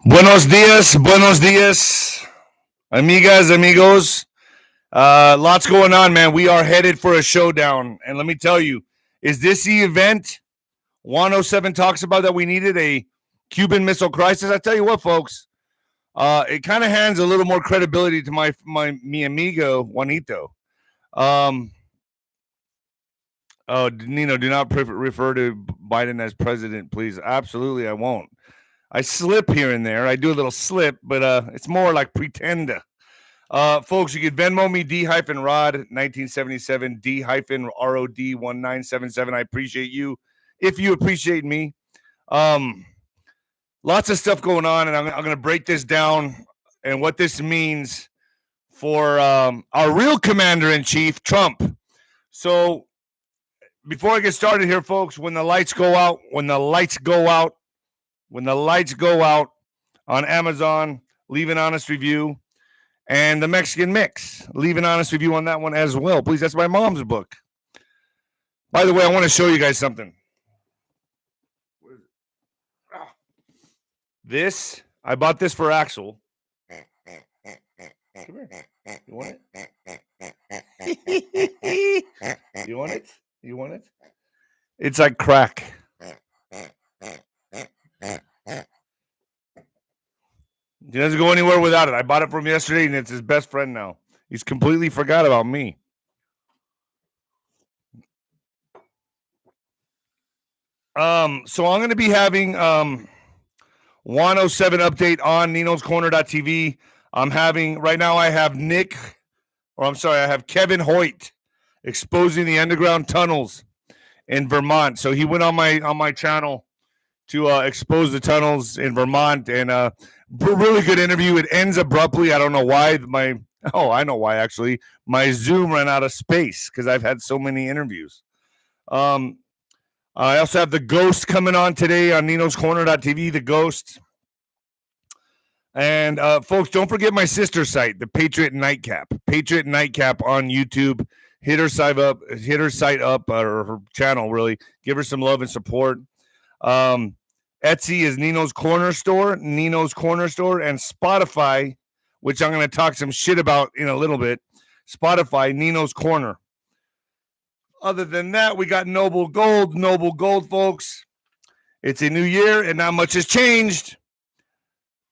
Buenos dias, amigas, amigos. Lots going on, man. We are headed for a showdown. And let me tell you, is this the event 107 talks about that we needed a Cuban Missile Crisis? I tell you what, folks, it kind of hands a little more credibility to mi amigo, Juanito. Um, Nino, do not refer to Biden as president, please. Absolutely, I won't. I slip here and there. I do a little slip, but it's more like pretend. Folks, you can Venmo me D-Rod 1977 D-Rod 1977. I appreciate you if you appreciate me. Lots of stuff going on, and I'm going to break this down and what this means for our real commander in chief, Trump. So before I get started here, folks, when the lights go out on Amazon, leave an honest review. And the Mexican Mix, leave an honest review on that one as well. Please, that's my mom's book. By the way, I want to show you guys something. This, I bought this for Axel. Come here. You want it? You want it? You want it? It's like crack. He doesn't go anywhere without it. I bought it from yesterday, and it's his best friend now. He's completely forgot about me. So I'm going to be having 107 update on ninoscorner.tv. I'm having right now. I have I have Kevin Hoyt exposing the underground tunnels in Vermont. So he went on my channel to expose the tunnels in Vermont, and really good interview. It ends abruptly. I don't know why. I know why actually. My Zoom ran out of space because I've had so many interviews. I also have the Ghost coming on today on ninoscorner.tv. The Ghost. And folks, don't forget my sister site, the Patriot Nightcap. Patriot Nightcap on YouTube. Hit her site up, or her channel, really. Give her some love and support. Etsy is Nino's Corner Store, and Spotify, which I'm going to talk some shit about in a little bit. Spotify, Nino's Corner. Other than that, we got Noble Gold, folks. It's a new year, and not much has changed.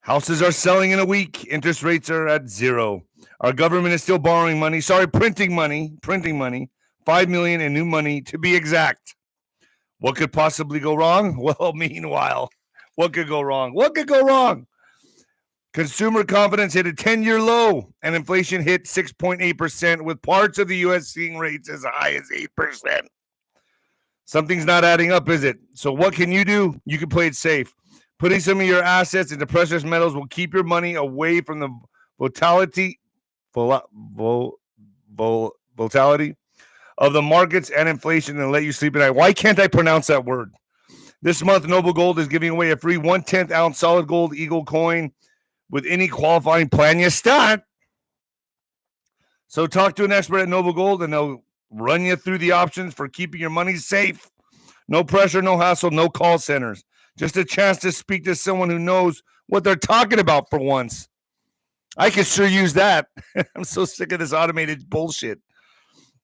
Houses are selling in a week. Interest rates are at 0. Our government is still borrowing money. Printing money. 5 million in new money, to be exact. What could possibly go wrong? Well, meanwhile, what could go wrong? Consumer confidence hit a 10-year low, and inflation hit 6.8%, with parts of the U.S. seeing rates as high as 8%. Something's not adding up, is it? So what can you do? You can play it safe. Putting some of your assets into precious metals will keep your money away from the volatility of the markets and inflation, and let you sleep at night. Why can't I pronounce that word? This month, Noble Gold is giving away a free 1/10 ounce solid gold Eagle coin with any qualifying plan you start. So talk to an expert at Noble Gold, and they'll run you through the options for keeping your money safe. No pressure, no hassle, no call centers. Just a chance to speak to someone who knows what they're talking about for once. I could sure use that. I'm so sick of this automated bullshit.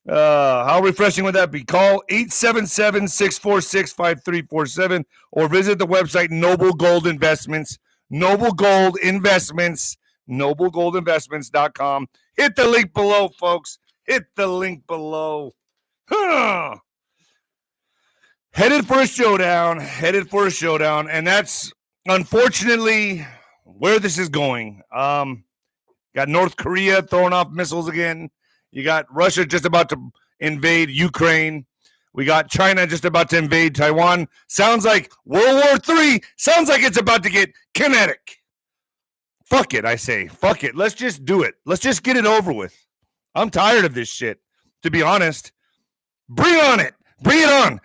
How refreshing would that be? Call 877-646-5347 or visit the website Noble Gold Investments. Noble Gold Investments. NobleGoldInvestments.com. Hit the link below, folks. Hit the link below. Headed for a showdown. And that's unfortunately where this is going. Got North Korea throwing off missiles again. You got Russia just about to invade Ukraine. We got China just about to invade Taiwan. Sounds like World War III. Sounds like it's about to get kinetic. Fuck it, I say. Fuck it. Let's just do it. Let's just get it over with. I'm tired of this shit, to be honest. Bring on it. Bring it on.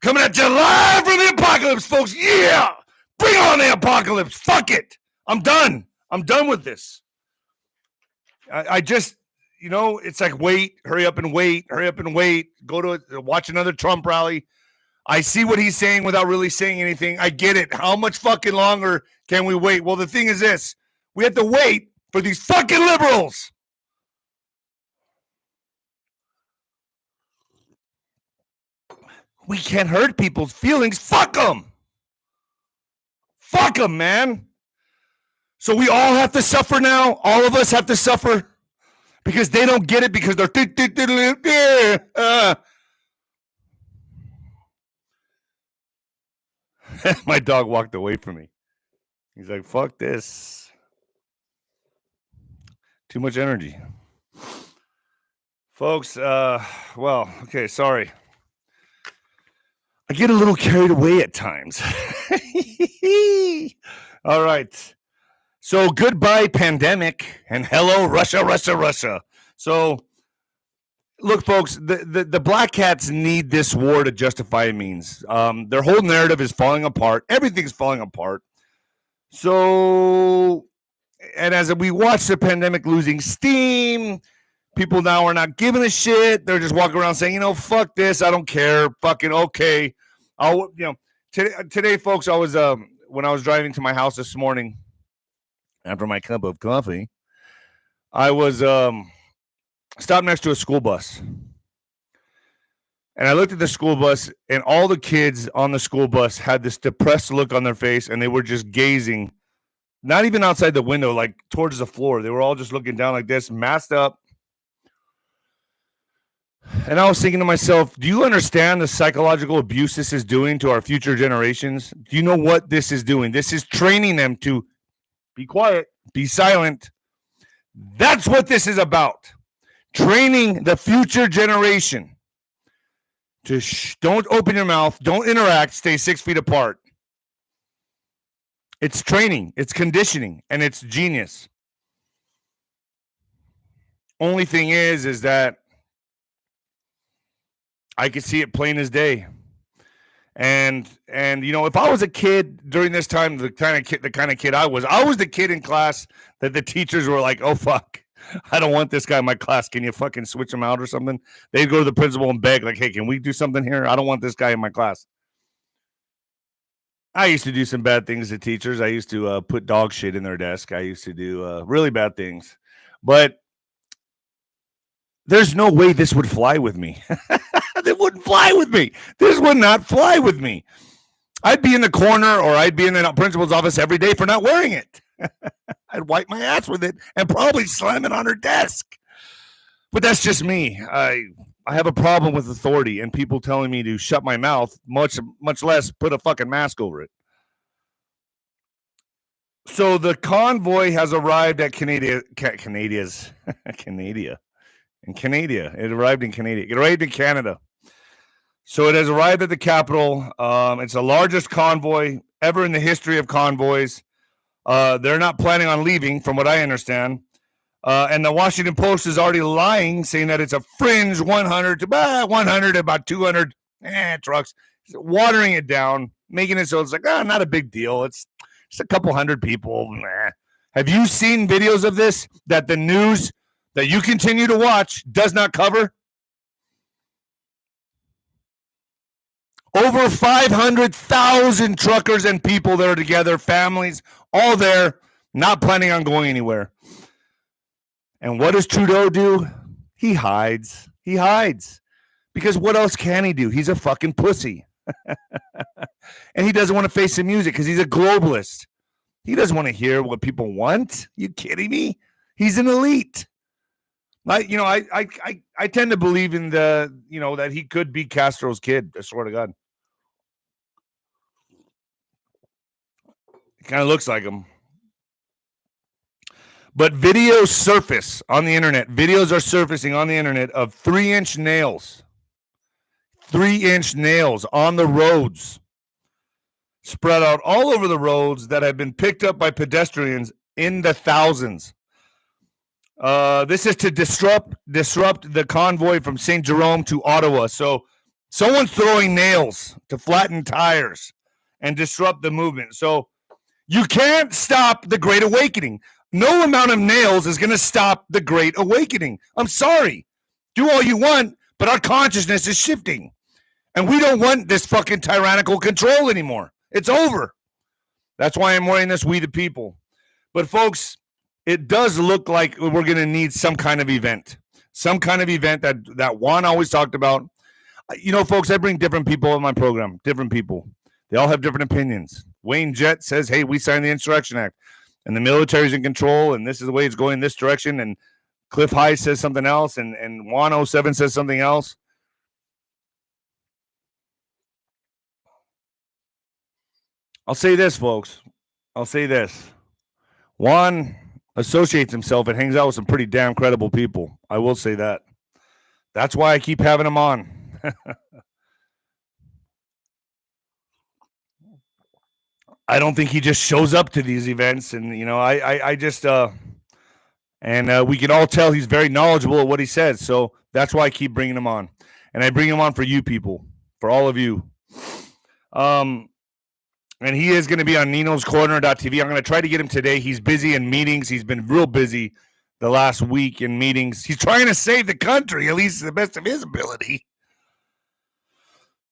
Coming at you live from the apocalypse, folks. Yeah. Bring on the apocalypse. Fuck it. I'm done. I'm done with this. I just... it's like hurry up and wait. Go to watch another Trump rally. I see what he's saying without really saying anything. I get it. How much fucking longer can we wait? Well, the thing is this. We have to wait for these fucking liberals. We can't hurt people's feelings. Fuck them. Fuck them, man. So we all have to suffer now. All of us have to suffer because they don't get it because they're... My dog walked away from me. He's like, fuck this. Too much energy. Folks, well, okay, sorry. I get a little carried away at times. All right. So goodbye, pandemic, and hello, Russia. So, look, folks, the Black Cats need this war to justify means. Their whole narrative is falling apart. Everything's falling apart. So, and as we watch the pandemic losing steam, people now are not giving a shit. They're just walking around saying, fuck this. I don't care. Fucking okay. Today, folks, I was when I was driving to my house this morning after my cup of coffee, I was stopped next to a school bus. And I looked at the school bus, and all the kids on the school bus had this depressed look on their face, and they were just gazing, not even outside the window, like towards the floor. They were all just looking down like this, masked up. And I was thinking to myself, do you understand the psychological abuse this is doing to our future generations? Do you know what this is doing? This is training them to be quiet, be silent. That's what this is about. Training the future generation to don't open your mouth, don't interact, stay 6 feet apart. It's training, it's conditioning, and it's genius. Only thing is that I could see it plain as day. And if I was a kid during this time, the kind of kid I was the kid in class that the teachers were like, oh fuck, I don't want this guy in my class. Can you fucking switch him out or something? They'd go to the principal and beg, like, hey, can we do something here? I don't want this guy in my class. I used to do some bad things to teachers. I used to put dog shit in their desk. I used to do really bad things. But there's no way this would fly with me. It wouldn't fly with me. This would not fly with me. I'd be in the corner or I'd be in the principal's office every day for not wearing it. I'd wipe my ass with it and probably slam it on her desk. But that's just me. I have a problem with authority and people telling me to shut my mouth, much less put a fucking mask over it. So the convoy has arrived at Canada. It arrived in Canada. It arrived in Canada. So it has arrived at the capital. It's the largest convoy ever in the history of convoys. They're not planning on leaving, from what I understand. And the Washington Post is already lying, saying that it's a fringe 100 to about 200 trucks, watering it down, making it so it's like, not a big deal. It's just a couple hundred people. Have you seen videos of this that the news that you continue to watch does not cover? Over 500,000 truckers and people that are together, families, all there, not planning on going anywhere. And what does Trudeau do? He hides. He hides. Because what else can he do? He's a fucking pussy. And he doesn't want to face the music because he's a globalist. He doesn't want to hear what people want. You kidding me? He's an elite. I tend to believe in that he could be Castro's kid. I swear to God. It kind of looks like him. But videos surface on the internet. Videos are surfacing on the internet of 3-inch nails. 3-inch nails on the roads. Spread out all over the roads that have been picked up by pedestrians in the thousands. This is to disrupt the convoy from St. Jerome to Ottawa. So someone's throwing nails to flatten tires and disrupt the movement. So you can't stop the Great Awakening. No amount of nails is going to stop the Great Awakening. I'm sorry. Do all you want, but our consciousness is shifting. And we don't want this fucking tyrannical control anymore. It's over. That's why I'm wearing this We the People. But folks, it does look like we're going to need some kind of event. Some kind of event that Juan always talked about. You know, folks, I bring different people on my program. Different people. They all have different opinions. Wayne Jett says, hey, we signed the Insurrection Act. And the military's in control, and this is the way it's going this direction. And Cliff High says something else, and Juan 07 says something else. I'll say this, folks. I'll say this. Juan associates himself and hangs out with some pretty damn credible people. I will say that. That's why I keep having him on. I don't think he just shows up to these events, and you know, I just and we can all tell he's very knowledgeable at what he says. So that's why I keep bringing him on, and I bring him on for you people, for all of you. And he is going to be on Nino's Corner.tv. I'm going to try to get him today. He's busy in meetings. He's been real busy the last week in meetings. He's trying to save the country, at least to the best of his ability.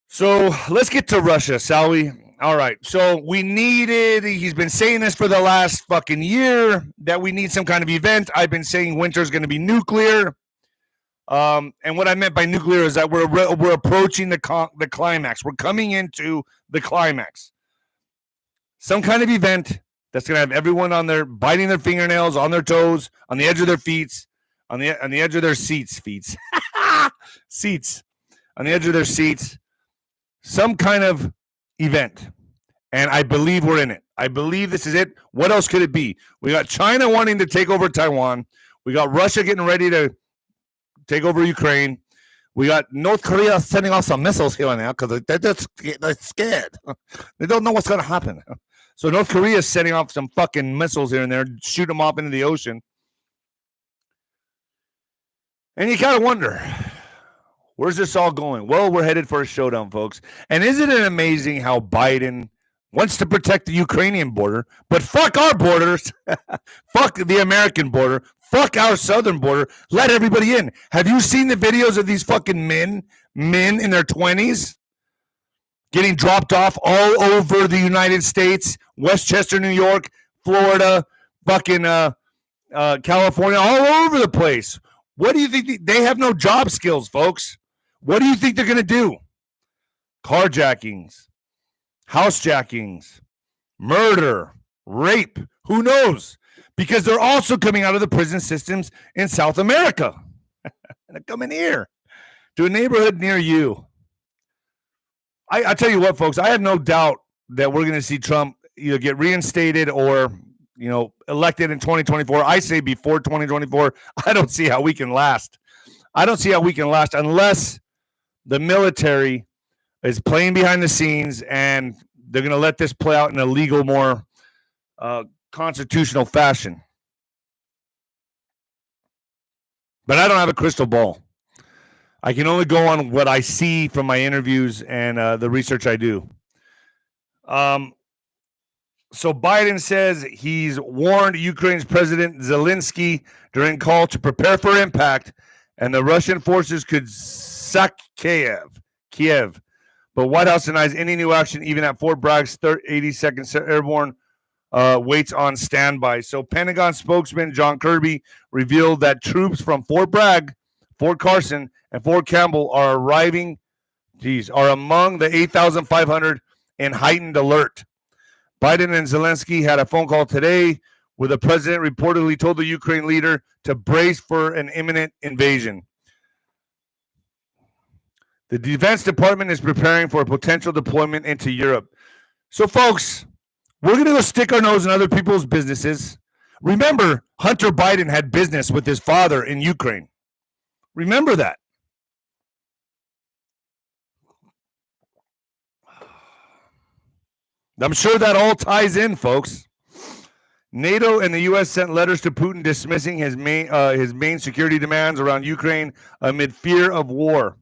So let's get to Russia, shall we? All right. So he's been saying this for the last fucking year, that we need some kind of event. I've been saying winter's going to be nuclear. And what I meant by nuclear is that we're approaching the climax. We're coming into the climax. Some kind of event that's going to have everyone on there biting their fingernails, on their toes, on the edge of their feet, on the edge of their seats, seats, on the edge of their seats. Some kind of event. And I believe we're in it. I believe this is it. What else could it be? We got China wanting to take over Taiwan. We got Russia getting ready to take over Ukraine. We got North Korea sending off some missiles here and there because they're scared. They don't know what's going to happen. So North Korea is setting off some fucking missiles here and there, shoot them off into the ocean. And you kind of wonder, where's this all going? Well, we're headed for a showdown, folks. And isn't it amazing how Biden wants to protect the Ukrainian border, but fuck our borders, fuck the American border, fuck our southern border, let everybody in. Have you seen the videos of these fucking men in their 20s getting dropped off all over the United States, Westchester, New York, Florida, fucking California, all over the place? What do you think? They have no job skills, folks. What do you think they're going to do? Carjackings, housejackings, murder, rape. Who knows? Because they're also coming out of the prison systems in South America. They're coming here to a neighborhood near you. I tell you what, folks, I have no doubt that we're going to see Trump either get reinstated or, you know, elected in 2024. I say before 2024. I don't see how we can last. I don't see how we can last unless the military is playing behind the scenes and they're going to let this play out in a legal, more constitutional fashion. But I don't have a crystal ball. I can only go on what I see from my interviews and the research I do. So Biden says he's warned Ukraine's President Zelensky during call to prepare for impact, and the Russian forces could sack Kiev. But White House denies any new action, even at Fort Bragg's 82nd Airborne waits on standby. So Pentagon spokesman John Kirby revealed that troops from Fort Bragg, Fort Carson, and Fort Campbell are among the 8,500 in heightened alert. Biden and Zelensky had a phone call today where the president reportedly told the Ukraine leader to brace for an imminent invasion. The Defense Department is preparing for a potential deployment into Europe. So, folks, we're going to go stick our nose in other people's businesses. Remember, Hunter Biden had business with his father in Ukraine. Remember that. I'm sure that all ties in, folks. NATO and the U.S. sent letters to Putin dismissing his main security demands around Ukraine amid fear of war.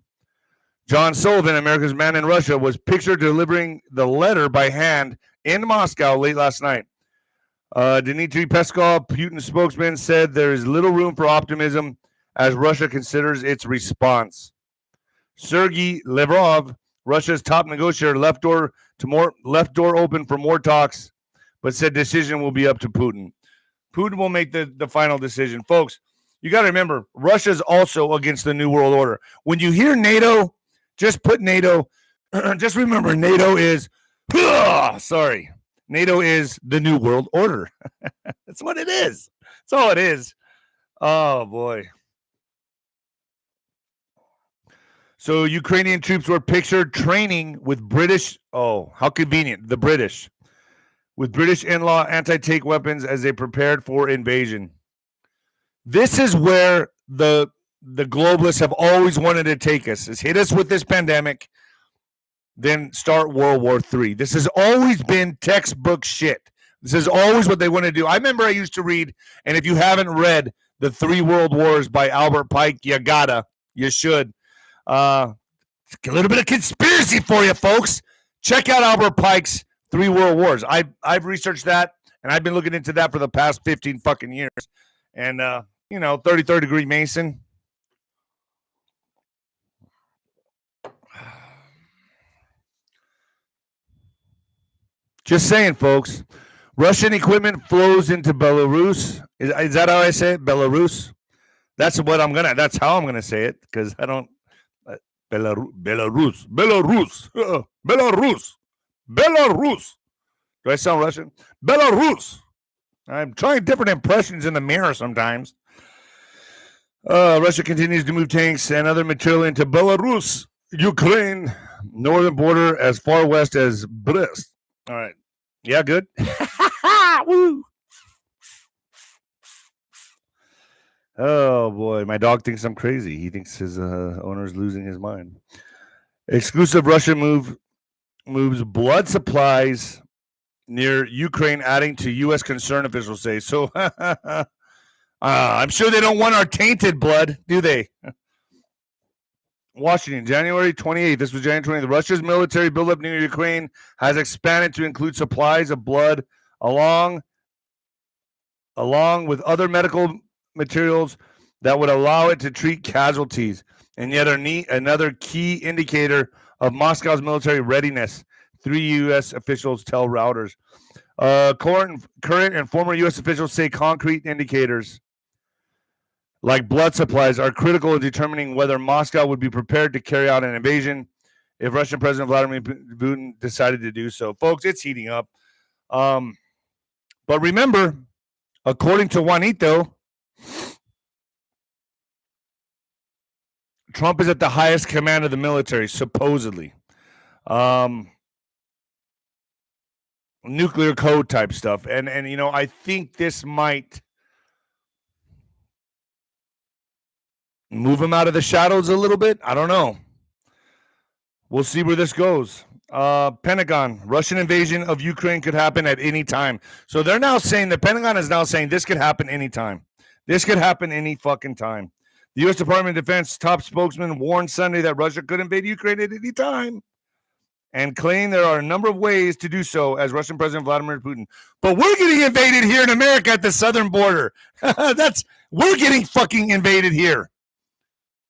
John Sullivan, America's man in Russia, was pictured delivering the letter by hand in Moscow late last night. Dmitry Peskov, Putin's spokesman, said there is little room for optimism as Russia considers its response. Sergei Lavrov, Russia's top negotiator left door open for more talks, but said decision will be up to Putin. Putin will make the final decision. Folks, you got to remember, Russia's also against the New World Order. When you hear NATO, just put NATO, just remember NATO is, NATO is the New World Order. That's what it is. That's all it is. Oh, boy. So Ukrainian troops were pictured training with British, how convenient, the British, with British in-law anti-tank weapons as they prepared for invasion. This is where the globalists have always wanted to take us, is hit us with this pandemic, then start World War III. This has always been textbook shit. This is always what they want to do. I remember I used to read, and if you haven't read The Three World Wars by Albert Pike, you should. A little bit of conspiracy for you, folks. Check out Albert Pike's Three World Wars. I've researched that, and I've been looking into that for the past 15 fucking years. And, 33rd degree Mason. Just saying, folks. Russian equipment flows into Belarus. Is that how I say it? Belarus? That's how I'm gonna say it, because I don't. Belarus. Do I sound Russian? Belarus. I'm trying different impressions in the mirror sometimes. Russia continues to move tanks and other material into Belarus, Ukraine, northern border as far west as Brest. All right. Yeah, good. Woo. Oh, boy. My dog thinks I'm crazy. He thinks his owner's losing his mind. Exclusive Russian moves blood supplies near Ukraine, adding to U.S. concern, officials say. So I'm sure they don't want our tainted blood, do they? Washington, January 28th. This was January 20th. Russia's military buildup near Ukraine has expanded to include supplies of blood along with other medical materials that would allow it to treat casualties, and yet another key indicator of Moscow's military readiness, 3 U.S. officials tell Reuters. Current and former U.S. officials say concrete indicators like blood supplies are critical in determining whether Moscow would be prepared to carry out an invasion if Russian President Vladimir Putin decided to do so. Folks, it's heating up. But remember, according to Juanito, Trump is at the highest command of the military, supposedly. Nuclear code type stuff. And I think this might move him out of the shadows a little bit. I don't know. We'll see where this goes. Pentagon, Russian invasion of Ukraine could happen at any time. So they're now saying, the Pentagon is now saying this could happen anytime. This could happen any fucking time. The U.S. Department of Defense top spokesman warned Sunday that Russia could invade Ukraine at any time and claimed there are a number of ways to do so as Russian President Vladimir Putin. But we're getting invaded here in America at the southern border. We're getting fucking invaded here.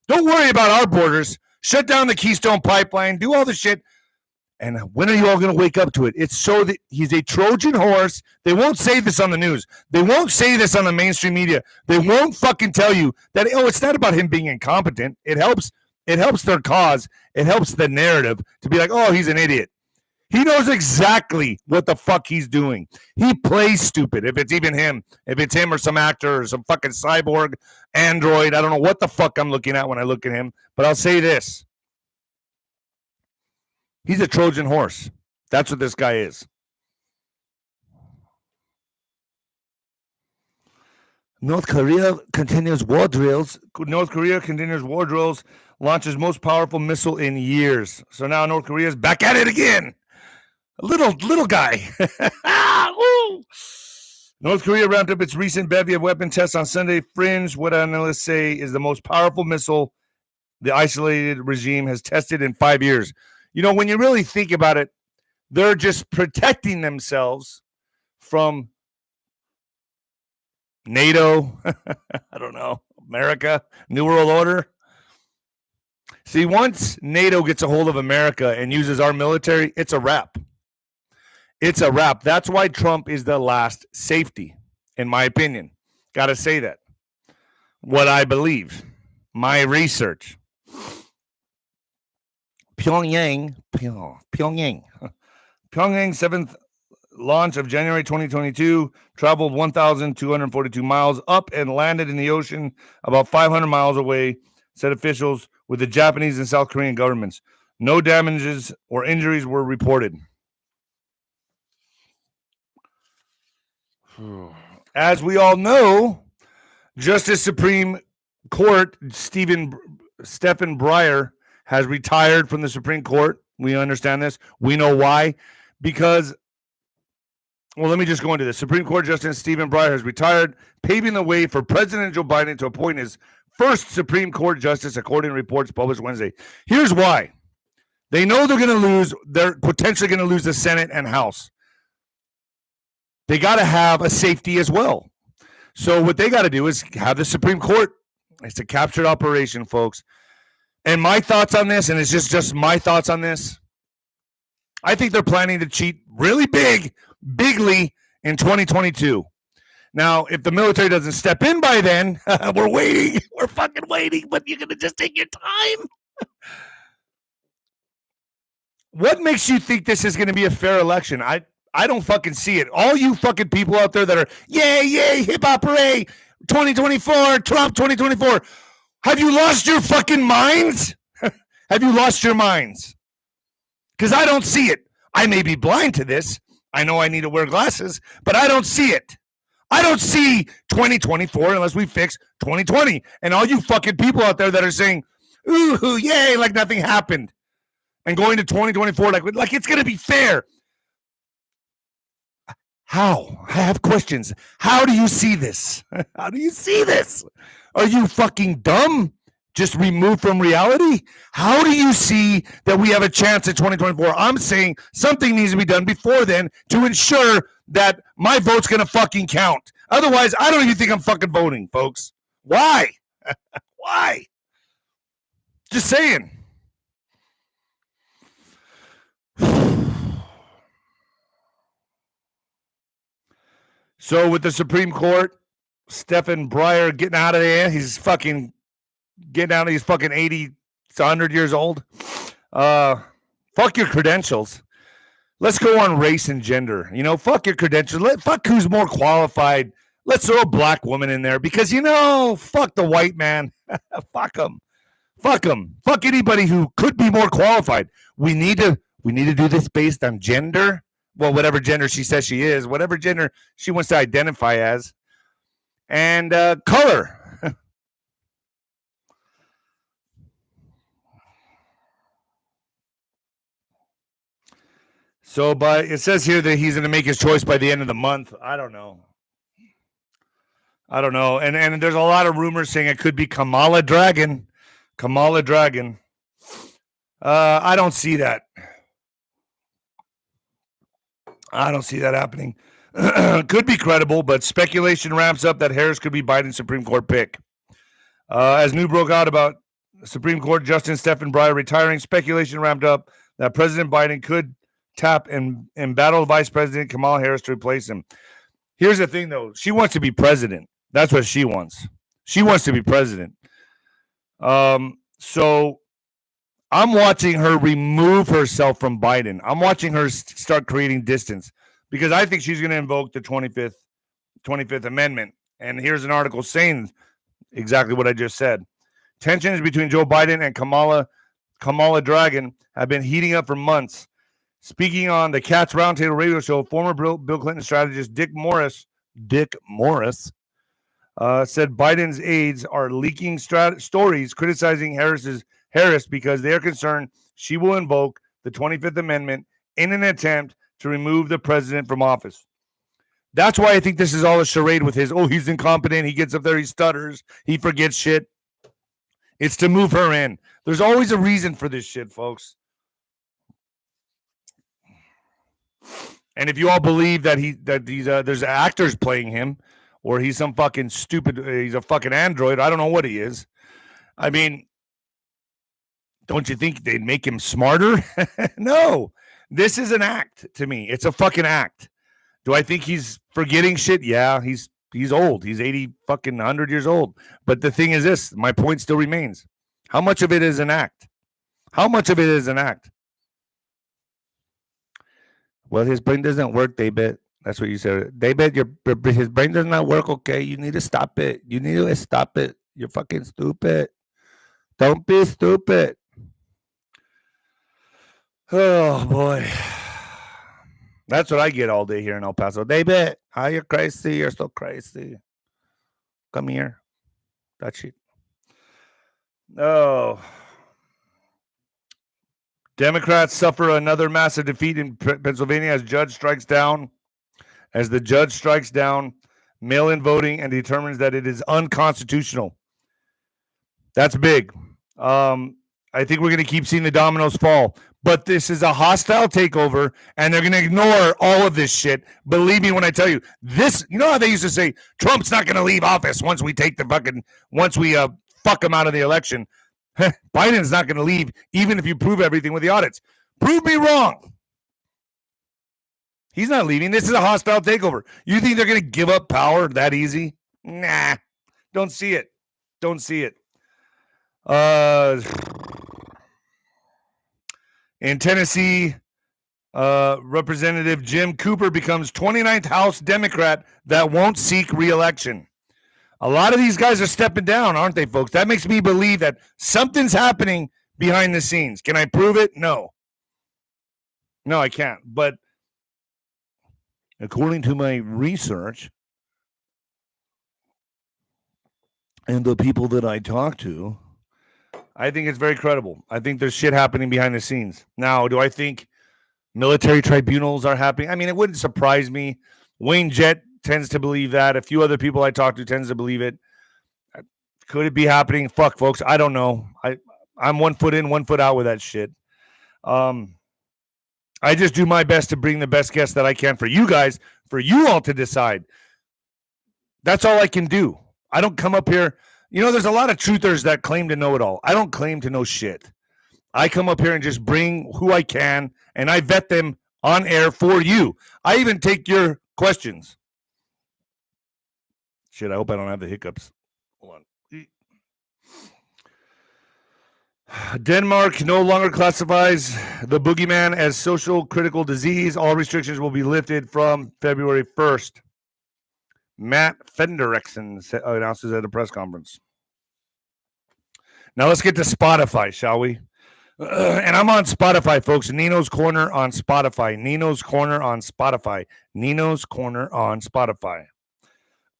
Don't worry about our borders. Shut down the Keystone Pipeline. Do all the shit. And when are you all going to wake up to it? It's so that he's a Trojan horse. They won't say this on the news. They won't say this on the mainstream media. They won't fucking tell you that, it's not about him being incompetent. It helps their cause. It helps the narrative to be like, oh, he's an idiot. He knows exactly what the fuck he's doing. He plays stupid, if it's even him. If it's him or some actor or some fucking cyborg android. I don't know what the fuck I'm looking at when I look at him. But I'll say this. He's a Trojan horse. That's what this guy is. North Korea continues war drills. Launches most powerful missile in years. So now North Korea is back at it again. A little guy. North Korea ramped up its recent bevy of weapon tests on Sunday. Fringe, what analysts say is the most powerful missile the isolated regime has tested in 5 years. When you really think about it, they're just protecting themselves from NATO, I don't know, America, New World Order. See, once NATO gets a hold of America and uses our military, it's a wrap. It's a wrap. That's why Trump is the last safety, in my opinion. Got to say that. What I believe. My research. Pyongyang, 7th launch of January 2022, traveled 1,242 miles up and landed in the ocean about 500 miles away, said officials with the Japanese and South Korean governments. No damages or injuries were reported. As we all know, Justice Supreme Court Stephen Breyer has retired from the Supreme Court. We understand this. We know why. Because, well, let me just go into this. Supreme Court Justice Stephen Breyer has retired, paving the way for President Joe Biden to appoint his first Supreme Court justice, according to reports published Wednesday. Here's why. They know they're going to lose. They're potentially going to lose the Senate and House. They got to have a safety as well. So what they got to do is have the Supreme Court. It's a captured operation, folks. And my thoughts on this, and it's just my thoughts on this, I think they're planning to cheat really bigly in 2022. Now, if the military doesn't step in by then, we're waiting. We're fucking waiting, but you're going to just take your time. What makes you think this is going to be a fair election? I don't fucking see it. All you fucking people out there that are, yay, hip hop hooray, 2024, Trump 2024. Have you lost your fucking minds? Have you lost your minds? Because I don't see it. I may be blind to this. I know I need to wear glasses, but I don't see it. I don't see 2024 unless we fix 2020. And all you fucking people out there that are saying, ooh, yay, like nothing happened. And going to 2024 like it's going to be fair. How? I have questions. How do you see this? How do you see this? Are you fucking dumb? Just removed from reality? How do you see that we have a chance at 2024? I'm saying something needs to be done before then to ensure that my vote's going to fucking count. Otherwise, I don't even think I'm fucking voting, folks. Why? Why? Just saying. So with the Supreme Court, Stephen Breyer getting out of there, he's fucking getting out of he's fucking 80 to 100 years old. Fuck your credentials. Let's go on race and gender. You know, fuck your credentials. Fuck who's more qualified. Let's throw a black woman in there because, fuck the white man. Fuck him. Fuck him. Fuck anybody who could be more qualified. We need to do this based on gender. Well, whatever gender she says she is, whatever gender she wants to identify as, and color. So, but it says here that he's going to make his choice by the end of the month. I don't know. And there's a lot of rumors saying it could be Kamala Dragon. I don't see that. I don't see that happening. Could be credible, but speculation ramps up that Harris could be Biden's Supreme Court pick. As news broke out about Supreme Court Justice Stephen Breyer retiring, speculation ramped up that President Biden could tap and battle Vice President Kamala Harris to replace him. Here's the thing, though. She wants to be president. That's what she wants. She wants to be president. So I'm watching her remove herself from Biden. I'm watching her start creating distance because I think she's going to invoke the 25th Amendment. And here's an article saying exactly what I just said. Tensions between Joe Biden and Kamala Dragon have been heating up for months. Speaking on the Cats Roundtable radio show, former Bill Clinton strategist Dick Morris said Biden's aides are leaking stories criticizing Harris because they are concerned she will invoke the 25th Amendment in an attempt to remove the president from office. That's why I think this is all a charade with he's incompetent, he gets up there, he stutters, he forgets shit. It's to move her in. There's always a reason for this shit, folks. And if you all believe that there's actors playing him, or he's some fucking stupid, he's a fucking android, I don't know what he is. I mean, Don't you think they'd make him smarter? No, this is an act to me. It's a fucking act. Do I think he's forgetting shit? Yeah, he's old. He's 80 fucking 100 years old. But the thing is this, my point still remains. How much of it is an act? How much of it is an act? Well, his brain doesn't work, David. That's what you said. David, his brain does not work, okay? You need to stop it. You need to stop it. You're fucking stupid. Don't be stupid. Oh, boy. That's what I get all day here in El Paso. David, how you crazy? You're so crazy. Come here. That's it. Oh. Democrats suffer another massive defeat in Pennsylvania as the judge strikes down mail-in voting and determines that it is unconstitutional. That's big. I think we're going to keep seeing the dominoes fall. But this is a hostile takeover, and they're going to ignore all of this shit. Believe me when I tell you, this, you know how they used to say, Trump's not going to leave office once we fuck him out of the election. Biden's not going to leave, even if you prove everything with the audits. Prove me wrong. He's not leaving. This is a hostile takeover. You think they're going to give up power that easy? Nah, don't see it. Don't see it. In Tennessee, Representative Jim Cooper becomes 29th House Democrat that won't seek re-election. A lot of these guys are stepping down, aren't they, folks? That makes me believe that something's happening behind the scenes. Can I prove it? No. No, I can't. But according to my research and the people that I talk to, I think it's very credible. I think there's shit happening behind the scenes. Now, do I think military tribunals are happening? I mean, it wouldn't surprise me. Wayne Jett tends to believe that. A few other people I talk to tends to believe it. Could it be happening? Fuck, folks. I don't know. I'm 1 foot in, 1 foot out with that shit. I just do my best to bring the best guests that I can for you guys, for you all to decide. That's all I can do. I don't come up here. You know, there's a lot of truthers that claim to know it all. I don't claim to know shit. I come up here and just bring who I can, and I vet them on air for you. I even take your questions. Shit, I hope I don't have the hiccups. Hold on. Denmark no longer classifies the boogeyman as social critical disease. All restrictions will be lifted from February 1st. Matt Fenderexen announces at a press conference. Now let's get to Spotify, shall we? And I'm on Spotify, folks. Nino's Corner on Spotify. Nino's Corner on Spotify. Nino's Corner on Spotify.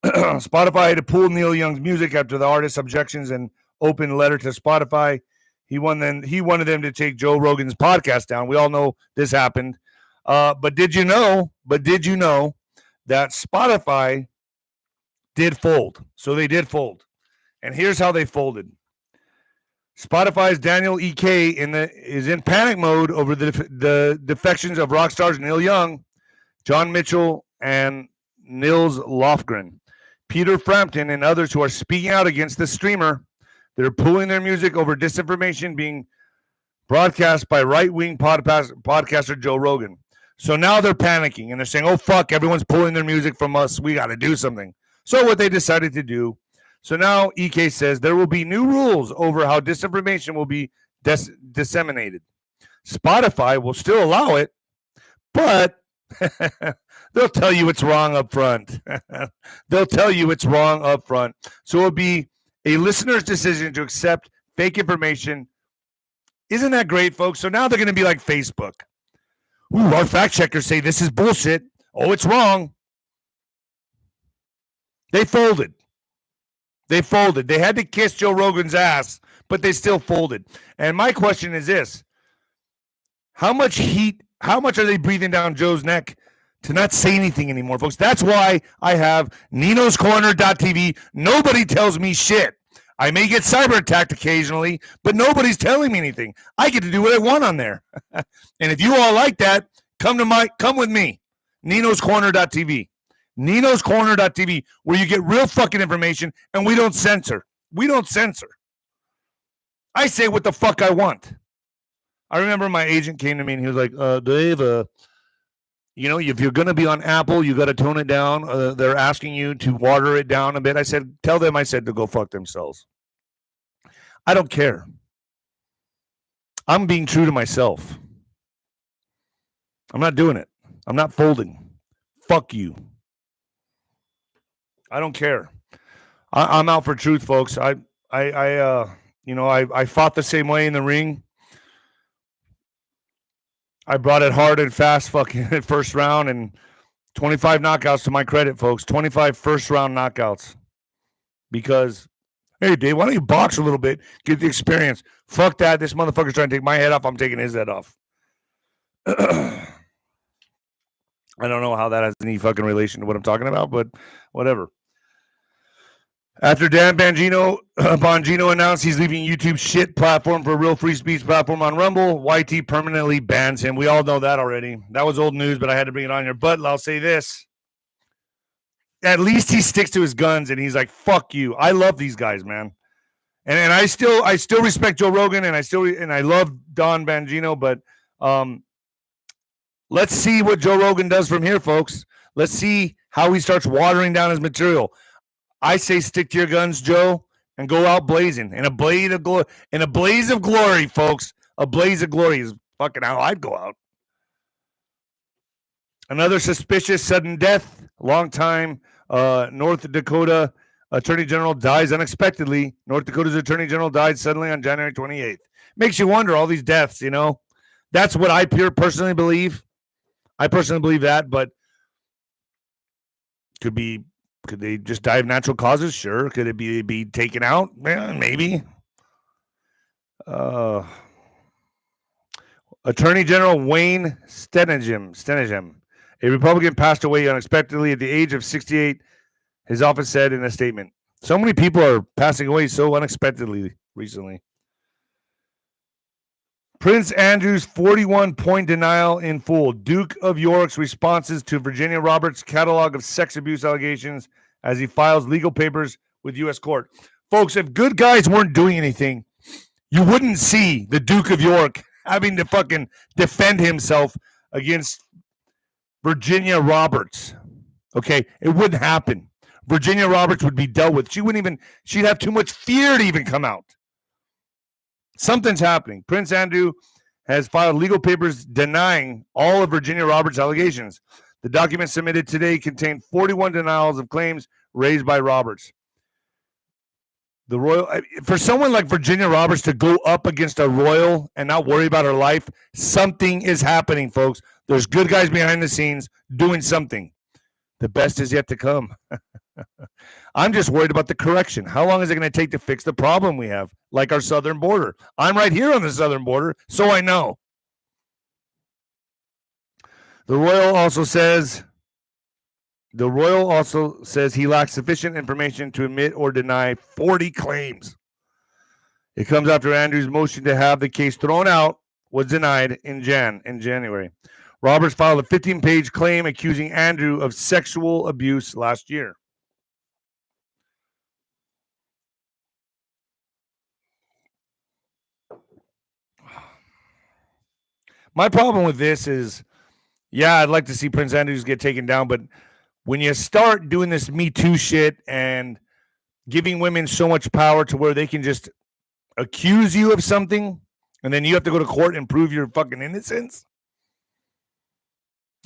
Spotify had to pull Neil Young's music after the artist's objections and open letter to Spotify. He wanted them to take Joe Rogan's podcast down. We all know this happened. But did you know that Spotify did fold? So they did fold. And here's how they folded. Spotify's Daniel E.K. is in panic mode over the defections of rock stars Neil Young, John Mitchell, and Nils Lofgren. Peter Frampton and others who are speaking out against the streamer. They're pulling their music over disinformation being broadcast by right-wing podcaster Joe Rogan. So now they're panicking and they're saying, oh, fuck, everyone's pulling their music from us. We got to do something. So what they decided to do, so now EK says there will be new rules over how disinformation will be disseminated. Spotify will still allow it, but they'll tell you it's wrong up front. They'll tell you it's wrong up front. So it'll be a listener's decision to accept fake information. Isn't that great, folks? So now they're going to be like Facebook. Ooh, our fact checkers say this is bullshit. Oh, it's wrong. They folded. They folded. They had to kiss Joe Rogan's ass, but they still folded. And my question is this. How much are they breathing down Joe's neck to not say anything anymore, folks? That's why I have ninoscorner.tv. Nobody tells me shit. I may get cyber attacked occasionally, but nobody's telling me anything. I get to do what I want on there. And if you all like that, come with me. ninoscorner.tv. ninoscorner.tv, where you get real fucking information and we don't censor. We don't censor. I say what the fuck I want. I remember my agent came to me and he was like, Dave, you know, if you're going to be on Apple, you got to tone it down. They're asking you to water it down a bit. I said, tell them I said to go fuck themselves. I don't care. I'm being true to myself. I'm not doing it. I'm not folding. Fuck you. I don't care. I'm out for truth, folks. I fought the same way in the ring. I brought it hard and fast fucking first round and 25 knockouts to my credit, folks. 25 first round knockouts. Because, hey, Dave, why don't you box a little bit? Get the experience. Fuck that. This motherfucker's trying to take my head off. I'm taking his head off. I don't know how that has any fucking relation to what I'm talking about, but whatever. After Dan Bongino announced he's leaving YouTube's shit platform for a real free speech platform on Rumble, YT permanently bans him. We all know that already. That was old news, but I had to bring it on here. But I'll say this. At least he sticks to his guns and he's like, fuck you. I love these guys, man. And I still respect Joe Rogan and I love Don Bongino, but let's see what Joe Rogan does from here, folks. Let's see how he starts watering down his material. I say stick to your guns, Joe, and go out blazing. In a blaze of glory, folks. A blaze of glory is fucking how I'd go out. Another suspicious sudden death. Long-time North Dakota Attorney General dies unexpectedly. North Dakota's Attorney General died suddenly on January 28th. Makes you wonder, all these deaths, you know. That's what I personally believe. I personally believe that, but could they just die of natural causes? Sure. Could it be taken out? Yeah, maybe. Attorney General Wayne Stenehjem, a Republican, passed away unexpectedly at the age of 68, his office said in a statement. So many people are passing away so unexpectedly recently. Prince Andrew's 41-point denial in full. Duke of York's responses to Virginia Roberts' catalog of sex abuse allegations as he files legal papers with U.S. court. Folks, if good guys weren't doing anything, you wouldn't see the Duke of York having to fucking defend himself against Virginia Roberts. Okay? It wouldn't happen. Virginia Roberts would be dealt with. She'd have too much fear to even come out. Something's happening. Prince Andrew has filed legal papers denying all of Virginia Roberts' allegations. The documents submitted today contain 41 denials of claims raised by Roberts. For someone like Virginia Roberts to go up against a royal and not worry about her life, something is happening, folks. There's good guys behind the scenes doing something. The best is yet to come. I'm just worried about the correction. How long is it going to take to fix the problem we have, like our southern border? I'm right here on the southern border, so I know. The royal also says he lacks sufficient information to admit or deny 40 claims. It comes after Andrew's motion to have the case thrown out was denied in January. Roberts filed a 15-page claim accusing Andrew of sexual abuse last year. My problem with this is, yeah, I'd like to see Prince Andrews get taken down, but when you start doing this Me Too shit and giving women so much power to where they can just accuse you of something and then you have to go to court and prove your fucking innocence,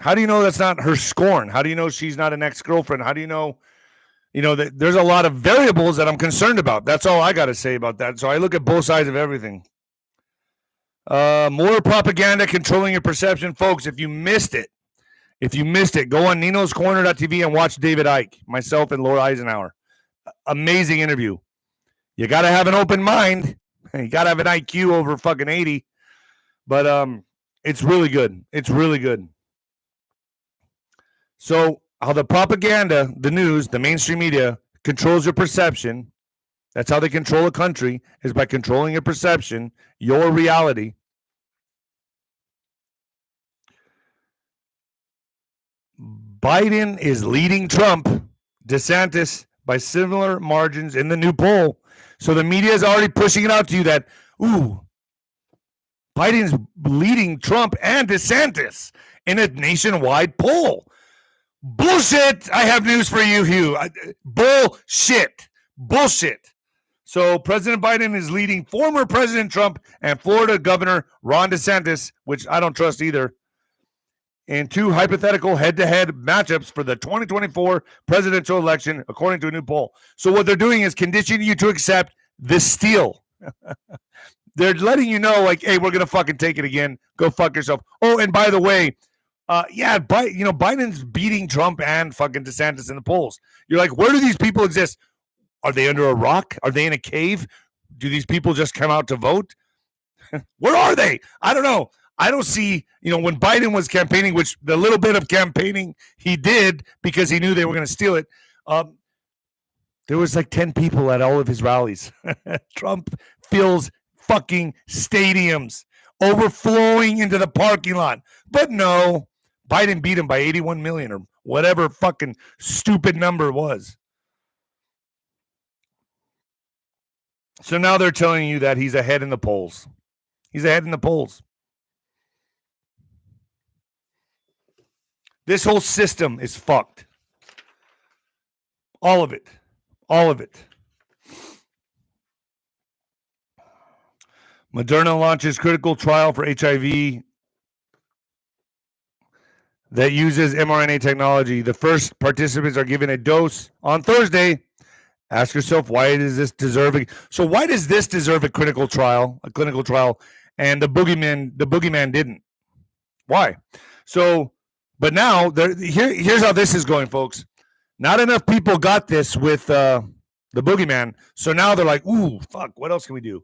how do you know that's not her scorn? How do you know she's not an ex-girlfriend? How do you know that there's a lot of variables that I'm concerned about? That's all I got to say about that. So I look at both sides of everything. More propaganda controlling your perception. Folks, if you missed it, go on ninoscorner.tv and watch David Icke, myself, and Laura Eisenhower. Amazing interview. You got to have an open mind. You got to have an IQ over fucking 80. But it's really good. It's really good. So how the propaganda, the news, the mainstream media controls your perception. That's how they control a country, is by controlling your perception, your reality. Biden is leading Trump, DeSantis, by similar margins in the new poll. So the media is already pushing it out to you that, Biden's leading Trump and DeSantis in a nationwide poll. Bullshit. I have news for you, Hugh. Bullshit. So President Biden is leading former President Trump and Florida Governor Ron DeSantis, which I don't trust either, in two hypothetical head-to-head matchups for the 2024 presidential election, according to a new poll. So what they're doing is conditioning you to accept this steal. They're letting you know, like, hey, we're going to fucking take it again. Go fuck yourself. Oh, and by the way, Biden's beating Trump and fucking DeSantis in the polls. You're like, where do these people exist? Are they under a rock? Are they in a cave? Do these people just come out to vote? Where are they? I don't know. I don't see, when Biden was campaigning, which the little bit of campaigning he did because he knew they were going to steal it, there was like 10 people at all of his rallies. Trump fills fucking stadiums, overflowing into the parking lot. But no, Biden beat him by 81 million or whatever fucking stupid number it was. So now they're telling you that he's ahead in the polls. This whole system is fucked. All of it. Moderna launches critical trial for HIV that uses mRNA technology. The first participants are given a dose on Thursday. Ask yourself, why does this deserve a clinical trial, and the boogeyman didn't? Why? So, but now here's how this is going, folks. Not enough people got this with the boogeyman, so now they're like, ooh, fuck, what else can we do?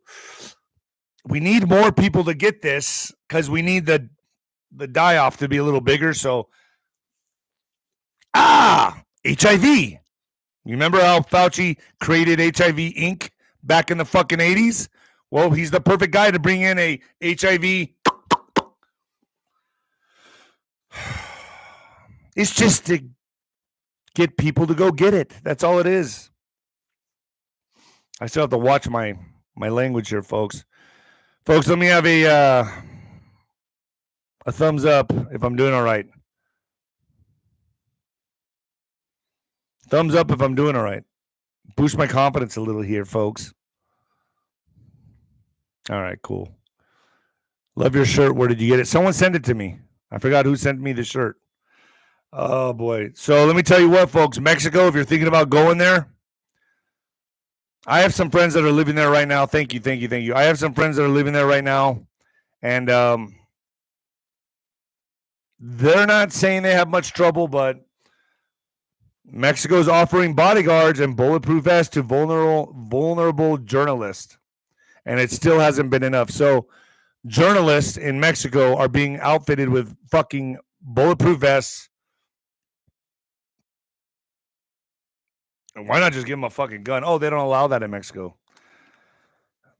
We need more people to get this because we need the die-off to be a little bigger. So, HIV. You remember how Fauci created HIV Inc. back in the fucking 80s? Well, he's the perfect guy to bring in a HIV. It's just to get people to go get it. That's all it is. I still have to watch my language here, folks. Folks, let me have a thumbs up if I'm doing all right. Thumbs up if I'm doing all right. Boost my confidence a little here, folks. All right, cool. Love your shirt. Where did you get it? Someone sent it to me. I forgot who sent me the shirt. Oh, boy. So let me tell you what, folks. Mexico, if you're thinking about going there, I have some friends that are living there right now. Thank you. I have some friends that are living there right now, and they're not saying they have much trouble, but Mexico's offering bodyguards and bulletproof vests to vulnerable journalists, and it still hasn't been enough. So journalists in Mexico are being outfitted with fucking bulletproof vests. And why not just give them a fucking gun? Oh, they don't allow that in Mexico.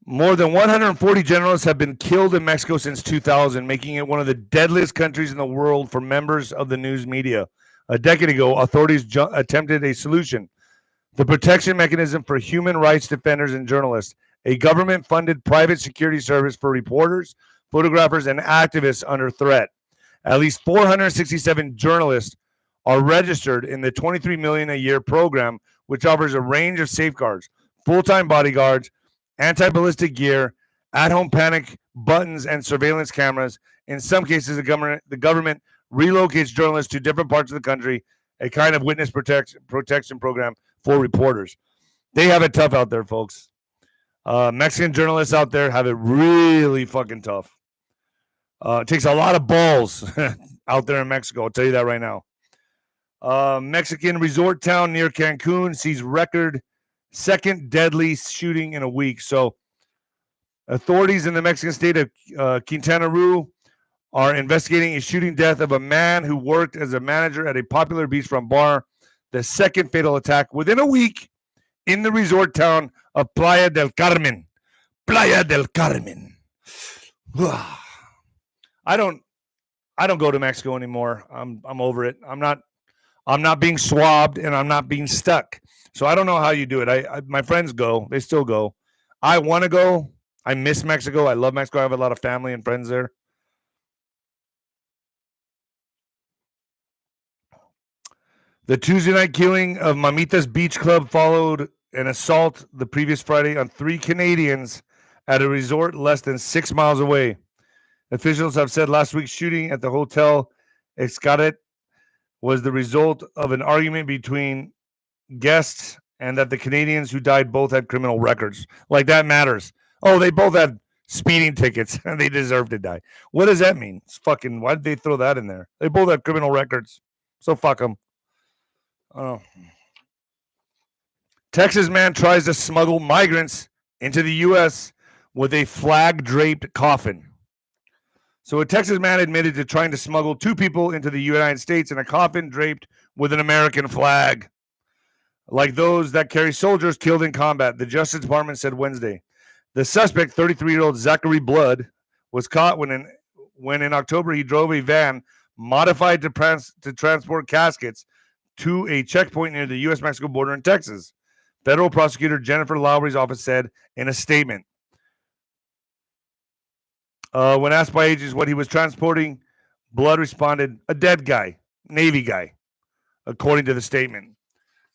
More than 140 journalists have been killed in Mexico since 2000, making it one of the deadliest countries in the world for members of the news media. A decade ago, authorities attempted a solution: the Protection Mechanism for Human Rights Defenders and Journalists, a government-funded private security service for reporters, photographers, and activists under threat. At least 467 journalists are registered in the $23 million a year program, which offers a range of safeguards: full-time bodyguards, anti-ballistic gear, at-home panic buttons, and surveillance cameras. In some cases, the government relocates journalists to different parts of the country, a kind of witness protection program for reporters. They have it tough out there, folks. Mexican journalists out there have it really fucking tough. It takes a lot of balls out there in Mexico. I'll tell you that right now. Mexican resort town near Cancun sees record second deadly shooting in a week. So authorities in the Mexican state of Quintana Roo are investigating a shooting death of a man who worked as a manager at a popular beachfront bar. The second fatal attack within a week in the resort town of Playa del Carmen. Playa del Carmen. I don't go to Mexico anymore. I'm over it. I'm not being swabbed, and I'm not being stuck. So I don't know how you do it. My friends go. They still go. I want to go. I miss Mexico. I love Mexico. I have a lot of family and friends there. The Tuesday night killing of Mamitas Beach Club followed an assault the previous Friday on 3 Canadians at a resort less than 6 miles away. Officials have said last week's shooting at the Hotel Xcaret was the result of an argument between guests and that the Canadians who died both had criminal records. Like, that matters. Oh, they both had speeding tickets and they deserve to die. What does that mean? It's fucking, why did they throw that in there? They both had criminal records. So fuck them. Oh. Texas man tries to smuggle migrants into the U.S. with a flag-draped coffin. So a Texas man admitted to trying to smuggle 2 people into the United States in a coffin draped with an American flag, like those that carry soldiers killed in combat, the Justice Department said Wednesday. The suspect, 33-year-old Zachary Blood, was caught when in October he drove a van modified to transport caskets to a checkpoint near the U.S.-Mexico border in Texas. Federal prosecutor Jennifer Lowry's office said in a statement. When asked by agents what he was transporting, Blood responded, a dead guy, Navy guy, according to the statement.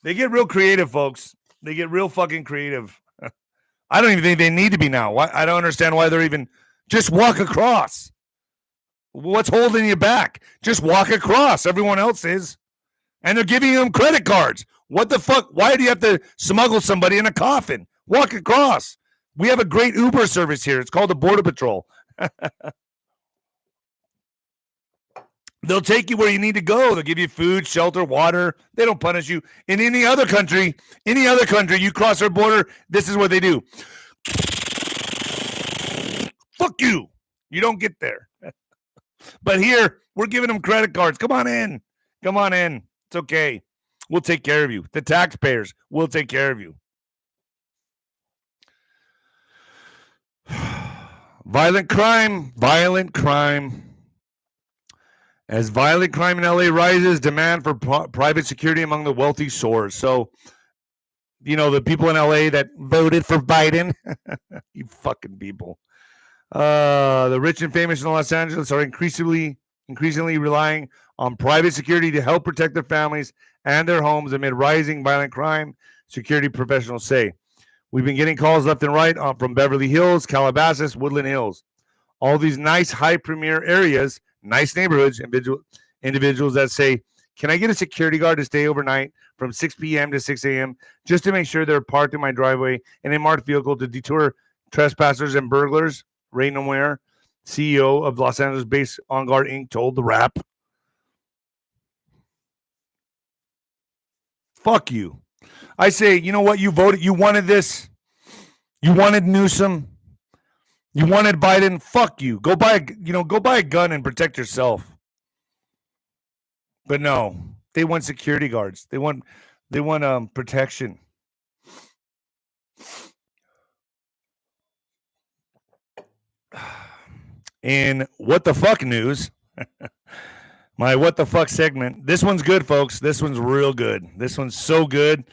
They get real creative, folks. They get real fucking creative. I don't even think they need to be now. I don't understand why they're even... Just walk across. What's holding you back? Just walk across. Everyone else is. And they're giving them credit cards. What the fuck? Why do you have to smuggle somebody in a coffin? Walk across. We have a great Uber service here. It's called the Border Patrol. They'll take you where you need to go. They'll give you food, shelter, water. They don't punish you. In any other country, you cross our border, this is what they do. Fuck you. You don't get there. But here, we're giving them credit cards. Come on in. It's okay. We'll take care of you. The taxpayers will take care of you. Violent crime. As violent crime in LA rises, demand for private security among the wealthy soars. So, the people in LA that voted for Biden, you fucking people. The rich and famous in Los Angeles are increasingly relying on private security to help protect their families and their homes amid rising violent crime, security professionals say. We've been getting calls left and right from Beverly Hills, Calabasas, Woodland Hills. All these nice, high premier areas, nice neighborhoods, individuals that say, can I get a security guard to stay overnight from 6 p.m. to 6 a.m. just to make sure they're parked in my driveway in a marked vehicle to deter trespassers and burglars? Ray Noir, CEO of Los Angeles-based On Guard Inc., told The Wrap. Fuck you. I say, you know what? You voted. You wanted this. You wanted Newsom. You wanted Biden. Fuck you. Go buy a gun and protect yourself. But no, they want security guards. They want protection. In What the Fuck news, my What the Fuck segment. This one's good, folks. This one's real good. This one's so good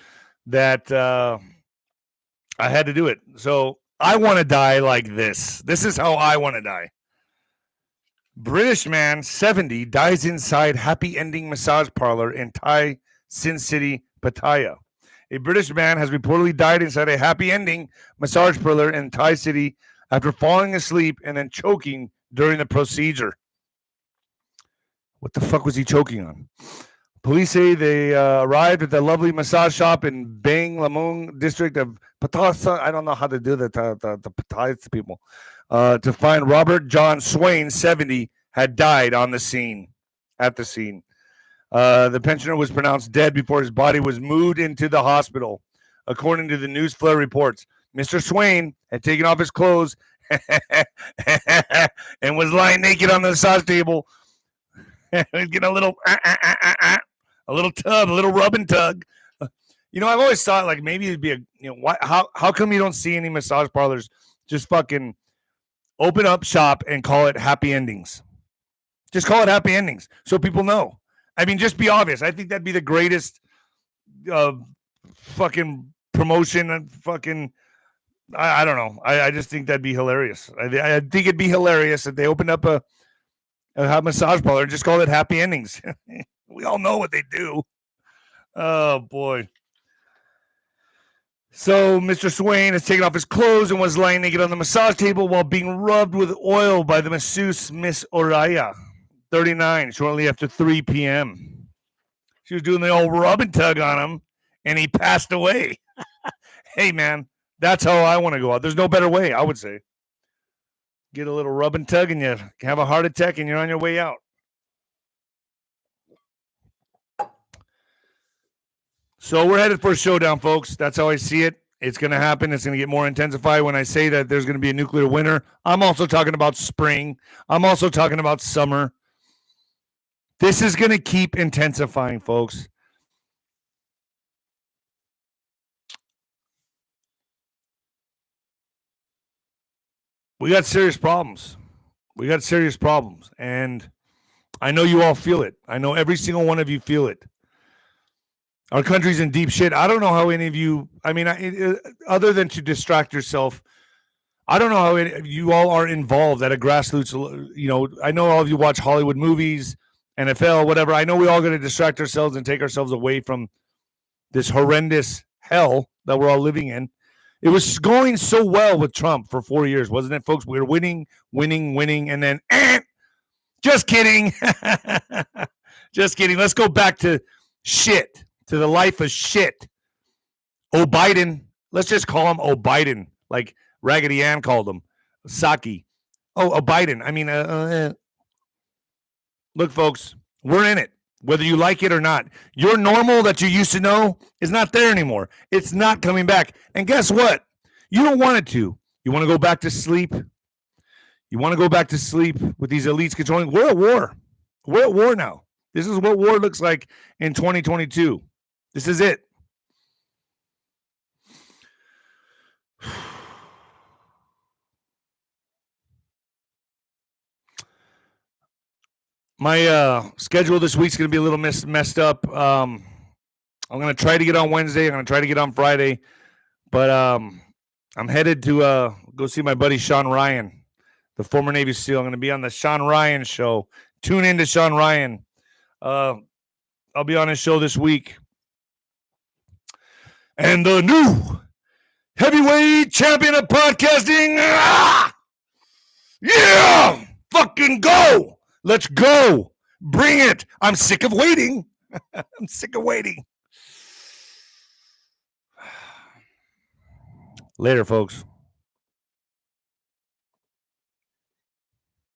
that I had to do it. So I want to die like this. This is how I want to die. British man, 70, dies inside happy ending massage parlor in Thai Sin City, Pattaya. A British man has reportedly died inside a happy ending massage parlor in Thai City after falling asleep and then choking during the procedure. What the fuck was he choking on? Police say they arrived at the lovely massage shop in Bang Lamung district of Pattaya. I don't know how to do that to Pattaya people. To find Robert John Swain, 70, had died at the scene. The pensioner was pronounced dead before his body was moved into the hospital. According to the News Flare reports, Mr. Swain had taken off his clothes and was lying naked on the massage table. Getting a little tug, a little rub and tug. I've always thought like maybe it'd be how come you don't see any massage parlors just fucking open up shop and call it happy endings? Just call it happy endings so people know. I mean, just be obvious. I think that'd be the greatest fucking promotion and fucking I don't know. I just think that'd be hilarious. I think it'd be hilarious if they opened up a massage parlor and just called it Happy Endings. We all know what they do. Oh, boy. So Mr. Swain has taken off his clothes and was lying naked on the massage table while being rubbed with oil by the masseuse, Miss Oraya, 39, shortly after 3 p.m. She was doing the old rub and tug on him, and he passed away. Hey, man, that's how I want to go out. There's no better way, I would say. Get a little rub and tug, and you have a heart attack, and you're on your way out. So we're headed for a showdown, folks. That's how I see it. It's going to happen. It's going to get more intensified. When I say that there's going to be a nuclear winter, I'm also talking about spring. I'm also talking about summer. This is going to keep intensifying, folks. We got serious problems. And I know you all feel it. I know every single one of you feel it. Our country's in deep shit. I don't know how any of you, other than to distract yourself, I don't know how you all are involved at a grassroots. I know all of you watch Hollywood movies, NFL, whatever. I know we all got to distract ourselves and take ourselves away from this horrendous hell that we're all living in. It was going so well with Trump for 4 years, wasn't it, folks? We were winning, and then, just kidding. Just kidding. Let's go back to shit, to the life of shit. Oh, Biden. Let's just call him Oh, Biden, like Raggedy Ann called him. Saki. Oh, Biden. Look, folks, we're in it, whether you like it or not. Your normal that you used to know is not there anymore. It's not coming back. And guess what? You don't want it to. You want to go back to sleep. You want to go back to sleep with these elites controlling. We're at war. We're at war now. This is what war looks like in 2022. This is it. My schedule this week's going to be a little messed up. I'm going to try to get on Wednesday. I'm going to try to get on Friday. But I'm headed to go see my buddy Sean Ryan, the former Navy SEAL. I'm going to be on the Sean Ryan show. Tune in to Sean Ryan. I'll be on his show this week. And the new heavyweight champion of podcasting. Yeah! Fucking go! Let's go! Bring it! I'm sick of waiting. I'm sick of waiting. Later, folks.